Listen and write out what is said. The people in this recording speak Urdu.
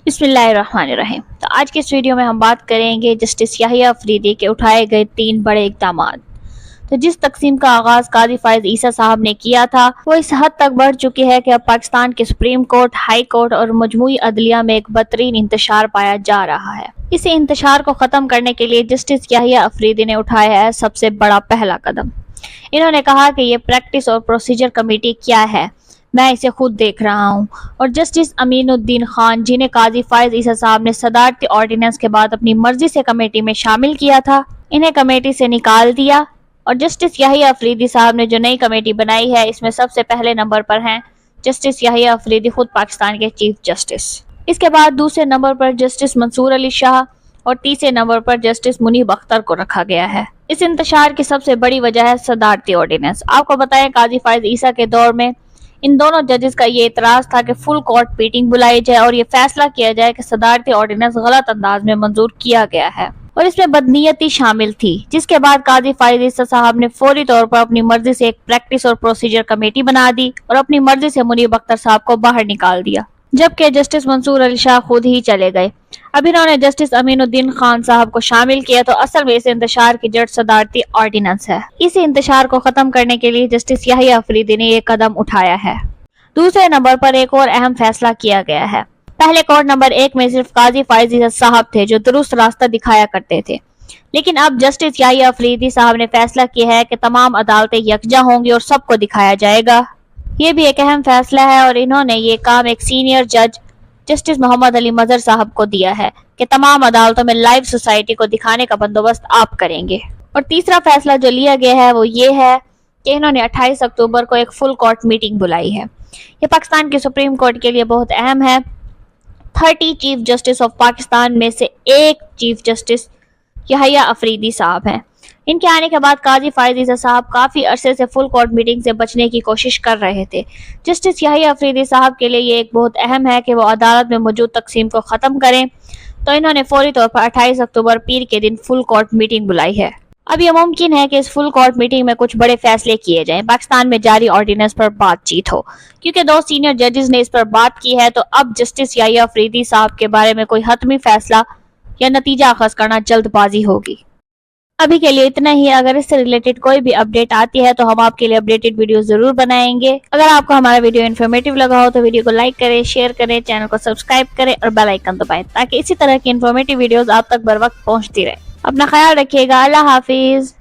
بسم اللہ الرحمن الرحیم۔ تو آج کے اس ویڈیو میں ہم بات کریں گے جسٹس یحییٰ افریدی کے اٹھائے گئے 3 بڑے اقدامات۔ تو جس تقسیم کا آغاز قاضی فائز عیسیٰ صاحب نے کیا تھا وہ اس حد تک بڑھ چکی ہے کہ اب پاکستان کے سپریم کورٹ، ہائی کورٹ اور مجموعی عدلیہ میں ایک بدترین انتشار پایا جا رہا ہے۔ اس انتشار کو ختم کرنے کے لیے جسٹس یحییٰ افریدی نے اٹھایا ہے سب سے بڑا پہلا قدم۔ انہوں نے کہا کہ یہ پریکٹس اور پروسیجر کمیٹی کیا ہے، میں اسے خود دیکھ رہا ہوں، اور جسٹس امین الدین خان جنہیں قاضی فائز عیسیٰ صاحب نے صدارتی آرڈیننس کے بعد اپنی مرضی سے کمیٹی میں شامل کیا تھا، انہیں کمیٹی سے نکال دیا۔ اور جسٹس یحییٰ افریدی صاحب نے جو نئی کمیٹی بنائی ہے اس میں سب سے پہلے نمبر پر ہیں جسٹس یحییٰ افریدی خود پاکستان کے چیف جسٹس، اس کے بعد دوسرے نمبر پر جسٹس منصور علی شاہ اور تیسرے نمبر پر جسٹس منیب اختر کو رکھا گیا ہے۔ اس انتشار کی سب سے بڑی وجہ ہے صدارتی آرڈیننس۔ آپ کو بتائیں قاضی فائز عیسیٰ کے دور میں ان دونوں ججز کا یہ اعتراض تھا کہ فل کورٹ میٹنگ بلائی جائے اور یہ فیصلہ کیا جائے کہ صدارتی آرڈیننس غلط انداز میں منظور کیا گیا ہے، اور اس میں بدنیتی شامل تھی، جس کے بعد قاضی فائز عیسیٰ صاحب نے فوری طور پر اپنی مرضی سے ایک پریکٹس اور پروسیجر کمیٹی بنا دی اور اپنی مرضی سے منیب اختر صاحب کو باہر نکال دیا، جبکہ جسٹس منصور علی شاہ خود ہی چلے گئے۔ اب انہوں نے جسٹس امین الدین خان صاحب کو شامل کیا، تو اصل میں اس انتشار کی جڑ صدارتی آرڈیننس ہے۔ اس انتشار کو ختم کرنے کے لیے جسٹس یحییٰ افریدی نے یہ قدم اٹھایا ہے۔ دوسرے نمبر پر ایک اور اہم فیصلہ کیا گیا ہے۔ پہلے کورٹ نمبر 1 میں صرف قاضی فائز عیسیٰ صاحب تھے جو درست راستہ دکھایا کرتے تھے، لیکن اب جسٹس یحییٰ افریدی صاحب نے فیصلہ کیا ہے کہ تمام عدالتیں یکجا ہوں گی اور سب کو دکھایا جائے گا۔ یہ بھی ایک اہم فیصلہ ہے اور انہوں نے یہ کام ایک سینئر جج جسٹس محمد علی مظہر صاحب کو دیا ہے کہ تمام عدالتوں میں لائیو سوسائٹی کو دکھانے کا بندوبست آپ کریں گے۔ اور تیسرا فیصلہ جو لیا گیا ہے وہ یہ ہے کہ انہوں نے 28 اکتوبر کو ایک فل کورٹ میٹنگ بلائی ہے۔ یہ پاکستان کے سپریم کورٹ کے لیے بہت اہم ہے۔ 30 چیف جسٹس آف پاکستان میں سے ایک چیف جسٹس یحییٰ افریدی صاحب ہیں۔ ان کے آنے کے بعد قاضی فائز عیسیٰ صاحب کافی عرصے سے فل کورٹ میٹنگ سے بچنے کی کوشش کر رہے تھے۔ جسٹس یحییٰ افریدی صاحب کے لیے یہ ایک بہت اہم ہے کہ وہ عدالت میں موجود تقسیم کو ختم کریں، تو انہوں نے فوری طور پر 28 اکتوبر پیر کے دن فل کورٹ میٹنگ بلائی ہے۔ اب یہ ممکن ہے کہ اس فل کورٹ میٹنگ میں کچھ بڑے فیصلے کیے جائیں، پاکستان میں جاری آرڈیننس پر بات چیت ہو، کیونکہ 2 سینئر ججز نے اس پر بات کی ہے، تو اب جسٹس یحییٰ افریدی صاحب کے بارے میں کوئی حتمی فیصلہ یا نتیجہ اخذ کرنا جلد بازی ہوگی۔ ابھی کے لیے اتنا ہی۔ اگر اس سے ریلیٹڈ کوئی بھی اپڈیٹ آتی ہے تو ہم آپ کے لیے اپڈیٹڈ ویڈیو ضرور بنائیں گے۔ اگر آپ کو ہمارا ویڈیو انفارمیٹیو لگا ہو تو ویڈیو کو لائک کریں، شیئر کریں، چینل کو سبسکرائب کریں اور بیل آئیکن دبائیں تاکہ اسی طرح کی انفارمیٹیو ویڈیوز آپ تک بر وقت پہنچتی رہیں۔ اپنا خیال رکھیے گا۔ اللہ حافظ۔